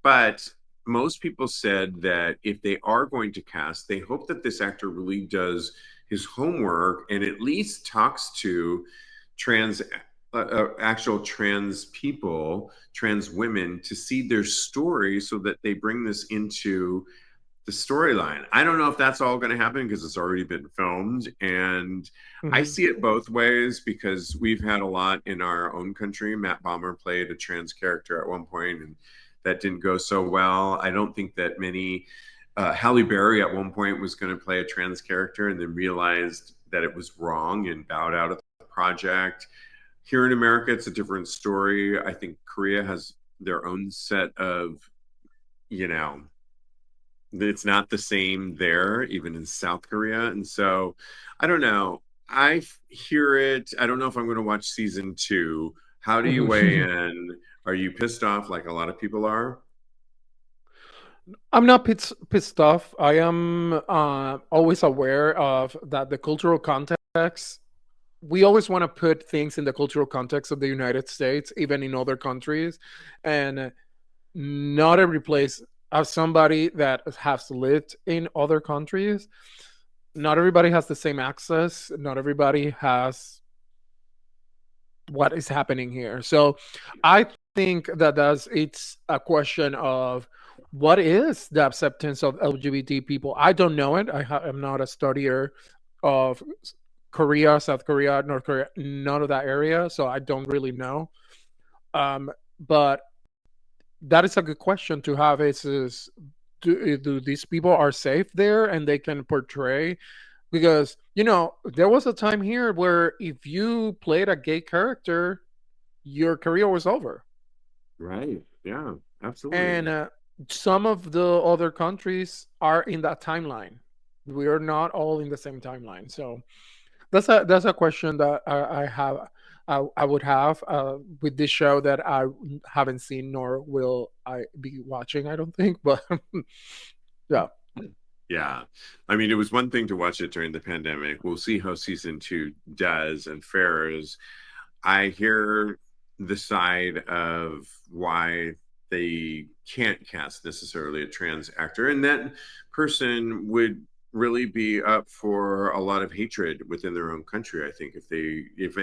but most people said that if they are going to cast, they hope that this actor really does his homework and at least talks to trans actual trans people, trans women, to see their story so that they bring this into the storyline. I don't know if that's all going to happen because it's already been filmed. And I Mhm. see it both ways because we've had a lot in our own country. Matt Bomer played a trans character at one point, and that didn't go so well. I don't think that many. Halle Berry at one point was going to play a trans character and then realized that it was wrong and bowed out of the project. Here in America, it's a different story. I think Korea has their own set of, you know, it's not the same there, even in South Korea. And so I don't know. Hear it. I don't know if I'm going to watch season 2. How do you weigh in? Are you pissed off like a lot of people are? I'm not pissed off. I am always aware of that the cultural context. We always want to put things in the cultural context of the United States, even in other countries, and not every place. As somebody that has lived in other countries, not everybody has the same access. Not everybody has what is happening here. So I think that it's a question of what is the acceptance of LGBT people. I don't know it. I'm not a studier of Korea, South Korea, North Korea, none of that area, so I don't really know. But that is a good question to have. Is do these people are safe there and they can portray, because there was a time here where if you played a gay character, your career was over. Right. Yeah, absolutely. And some of the other countries are in that timeline. We are not all in the same timeline. So that's a question that I have. I would have with this show that I haven't seen nor will I be watching. I don't think, but yeah. Yeah. I mean, it was one thing to watch it during the pandemic. We'll see how season 2 does and fares. I hear the side of why they can't cast necessarily a trans actor, and that person would really be up for a lot of hatred within their own country. I think if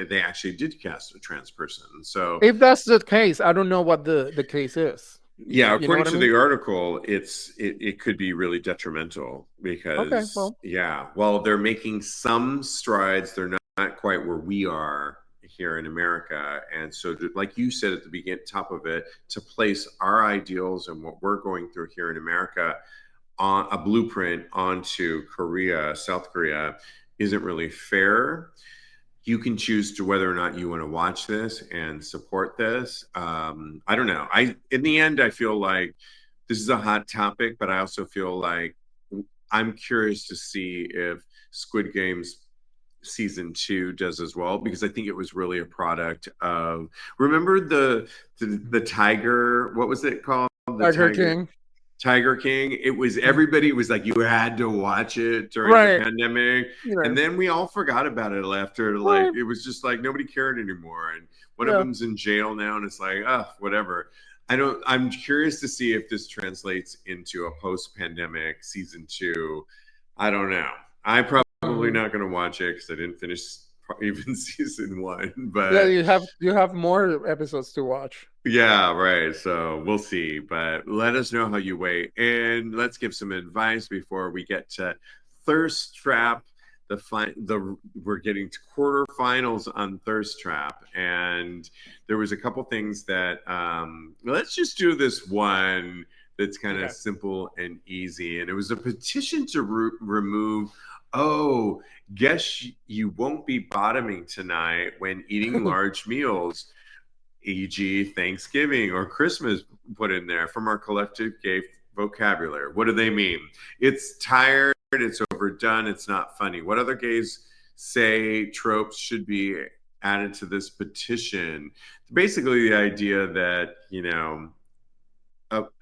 they actually did cast a trans person. So If that's the case, I don't know what the case is. yeah, You know according what I to mean? the article, it could be really detrimental Okay, because well, yeah, while they're making some strides, they're not quite where we are here in America. And so, like you said at the beginning, top of it, to place our ideals and what we're going through here in America on a blueprint onto Korea, South Korea, isn't really fair. You can choose to whether or not you want to watch this and support this. I don't know. In the end, I feel like this is a hot topic, but I also feel like I'm curious to see if Squid Game's season 2 does as well, because I think it was really a product of, remember the tiger, what was it called, the Tiger King. Tiger King. It was, everybody was like, you had to watch it during the Right. pandemic. And then we all forgot about it after, like, Right. it was just like nobody cared anymore. And one of Yeah. them's in jail now, and it's like, oh, whatever. I'm curious to see if this translates into a post pandemic season 2. I don't know. I probably Mhm. not going to watch it because I didn't finish even season 1. Yeah, But you have more episodes to watch. yeah, right. So we'll see, but let us know how you weigh. And let's give some advice before we get to Thirst Trap. We're getting to quarterfinals on Thirst Trap, and there was a couple things that let's just do this one that's kind of Okay. simple and easy. And it was a petition to remove. Oh, guess you won't be bottoming tonight when eating large meals, e.g., Thanksgiving or Christmas, put in there from our collective gay vocabulary. What do they mean? It's tired, it's overdone, it's not funny. What other gays say tropes should be added to this petition? Basically, the idea that,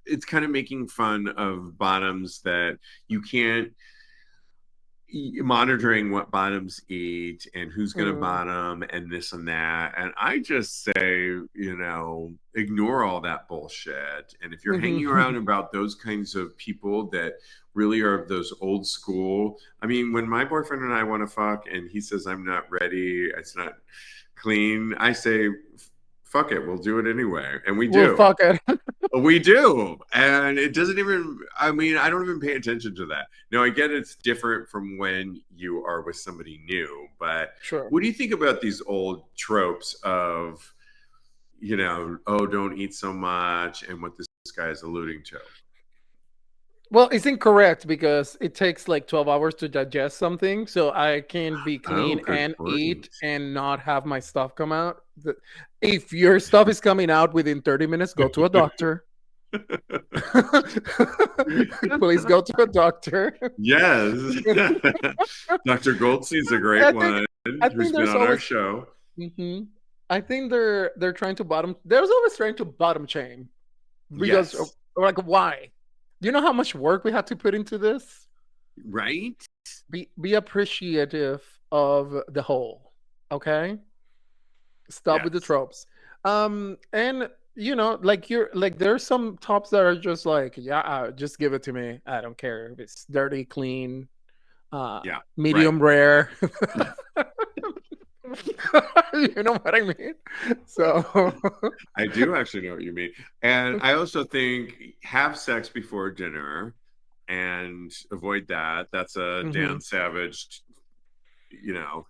it's kind of making fun of bottoms, that you can't monitoring what bottoms eat and who's going to Mm. bottom and this and that. And I just say, ignore all that bullshit. And if you're hanging around Mhm. about those kinds of people that really are those old school, I mean, when my boyfriend and I want to fuck and he says, I'm not ready, it's not clean, I say, fuck it, we'll do it anyway. And we Well, do. fuck it. We do. And it doesn't even, I mean, I don't even pay attention to that. Now, I get it's different from when you are with somebody new, but Sure. what do you think about these old tropes of, oh, don't eat so much, and what this guy is alluding to? Well, it's incorrect because it takes like 12 hours to digest something. So I can be Oh, clean good and eat point. and not have my stuff come out. If your stuff is coming out within 30 minutes, go to a doctor. Please go to a doctor. Yes. Dr. Goldstein's a I great think one I who's think been there's on our always show. hmm I think they're trying to bottom. There's always trying to bottom chain because Yes. like why? Do you know how much work we had to put into this? Right? Be appreciative of the whole. Okay, stop with the Yes. tropes. And like you're like there's some tops that are just like yeah, just give it to me. I don't care if it's dirty, clean, Yeah. Right. medium rare. You know what I mean? So I do actually know what you mean. And I also think have sex before dinner and avoid that. That's a mhm, Dan Savage,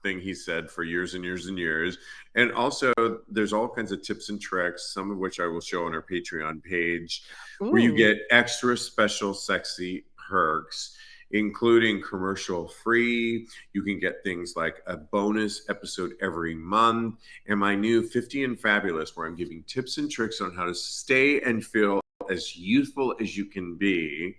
thing he said for years and years and years. And also, there's all kinds of tips and tricks, some of which I will show on our Patreon page, where you mm, get extra special sexy perks, including commercial free. You can get things like a bonus episode every month, and my new 50 and Fabulous, where I'm giving tips and tricks on how to stay and feel as youthful as you can be.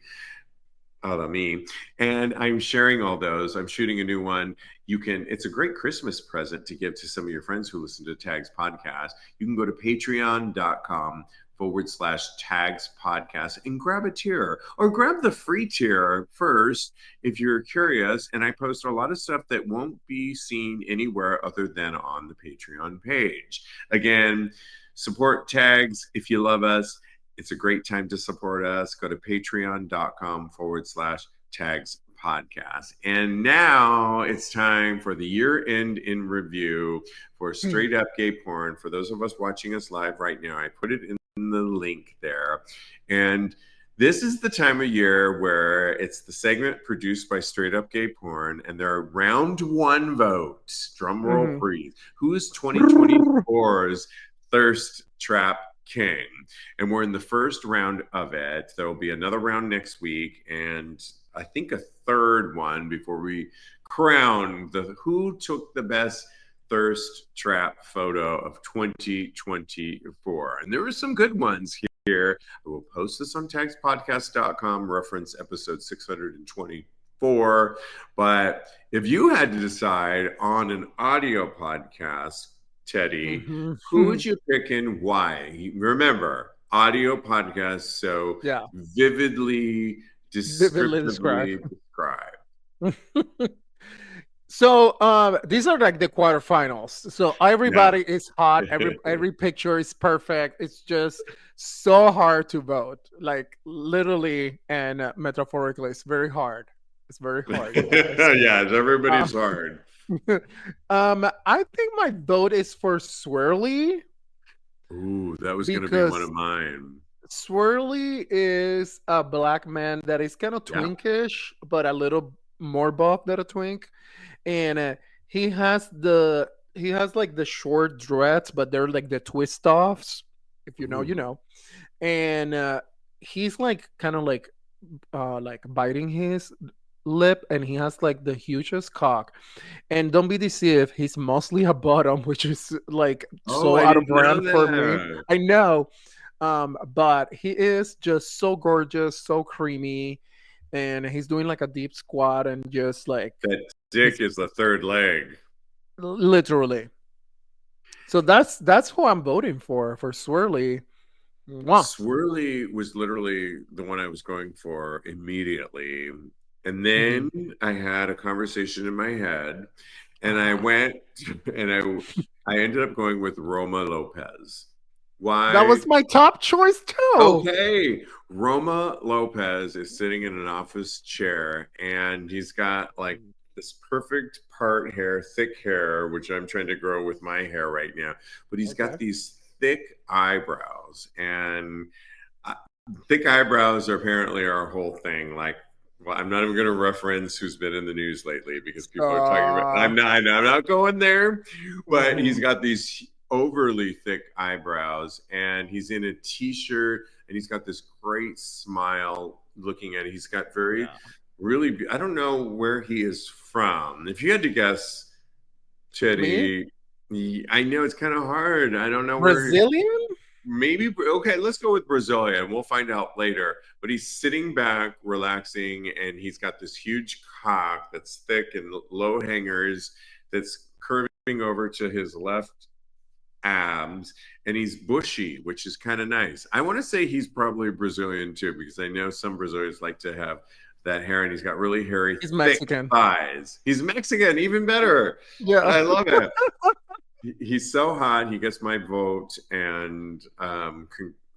Oh, me. And I'm sharing all those. I'm shooting a new one. It's a great Christmas present to give to some of your friends who listen to Tags Podcast. You can go to patreon.com/Tags Podcast and grab a tier or grab the free tier first if you're curious. And I post a lot of stuff that won't be seen anywhere other than on the Patreon page. Again, support Tags if you love us. It's a great time to support us. Go to patreon.com/Tags Podcast. And now it's time for the year end in review for Straight Up Gay Porn. For those of us watching us live right now, I put it in the link there. And this is the time of year where it's the segment produced by Straight Up Gay Porn, and there are round one votes. Drum roll, mhm. please. Who is 2024's Thirst Trap King? And we're in the first round of it. There will be another round next week, and I think a third one before we crown the who took the best thirst trap photo of 2024. And there were some good ones here. I will post this on TAGSPodcast.com, reference episode 624. But if you had to decide on an audio podcast, Teddy, Mhm. who would you pick and why? Remember, audio podcast, so Yeah, vividly, vividly described. descriptively described. So these are like the quarterfinals. So Yeah. everybody is hot. Every picture is perfect. It's just so hard to vote. Like literally and metaphorically, it's very hard. It's very hard, you guys. Yeah, Um, everybody's hard. I think my vote is for Swirly Ooh, that was going to be one of because mine. Swirly is a black man that is kind of Yeah. twinkish, but a little more buff than a twink. And he has like the short dreads, but they're like the twist offs. If you know, you Ooh. know. And he's like kind of like biting his lip, and he has like the hugest cock. And don't be deceived, he's mostly a bottom, which is like Oh, so I out of didn't know brand for me. that. I know, but he is just so gorgeous, so creamy, and he's doing like a deep squat and just like That he's dick is the third leg. literally. So that's who I'm voting for Swirly. Mwah. Swirly was literally the one I was going for immediately. And Mhm. then I had a conversation in my head and I Ah, went and I ended up going with Roma Lopez. that Why? was my top choice too. Okay. Roma Lopez is sitting in an office chair and he's got like this perfect part hair, thick hair, which I'm trying to grow with my hair right now. But he's got Okay. these thick eyebrows and uh, thick eyebrows are apparently our whole thing. Like, well, I'm not even going to reference who's been in the news lately because people are talking about. Uh, I'm not going there, but he's mhm. got these. overly thick eyebrows, and he's in a t-shirt, and he's got this great smile looking at it. He's got really, I don't know where he is from. If you had to guess, Teddy, I know it's kind of hard. I don't know Brazilian? Maybe, okay, let's go with Brazilian. We'll find out later. But he's sitting back, relaxing, and he's got this huge cock that's thick and low hangers that's curving over to his left abs, and he's bushy, which is kind of nice. I want to say he's probably Brazilian too, because I know some Brazilians like to have that hair, and he's got really hairy, thick thighs. He's Mexican, even better. Yeah, I love it. He's so hot. He gets my vote, and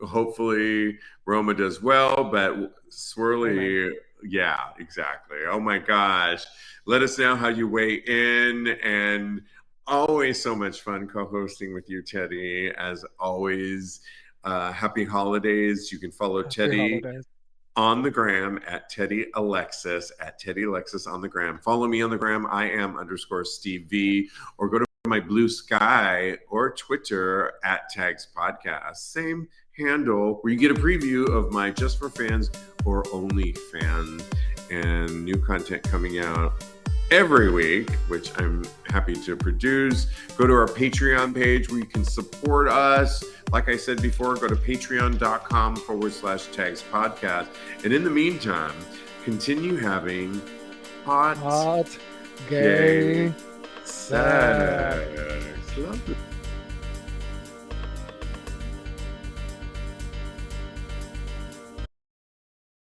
hopefully Roma does well. But Swirly, yeah, exactly. Oh my gosh! Let us know how you weigh in, and always so much fun co-hosting with you, Teddy. As always, happy holidays. You can follow Teddy on the gram at Teddy Alexis on the gram. Follow me on the gram. I am _Stevie, or go to my Blue Sky or Twitter at TAGSPodcast. Same handle, where you get a preview of my Just for Fans or Only Fan, and new content coming out every week, which I'm happy to produce. Go to our Patreon page where you can support us. Like I said before, go to patreon.com/TAGSPodcast. And in the meantime, continue having hot gay sex. Love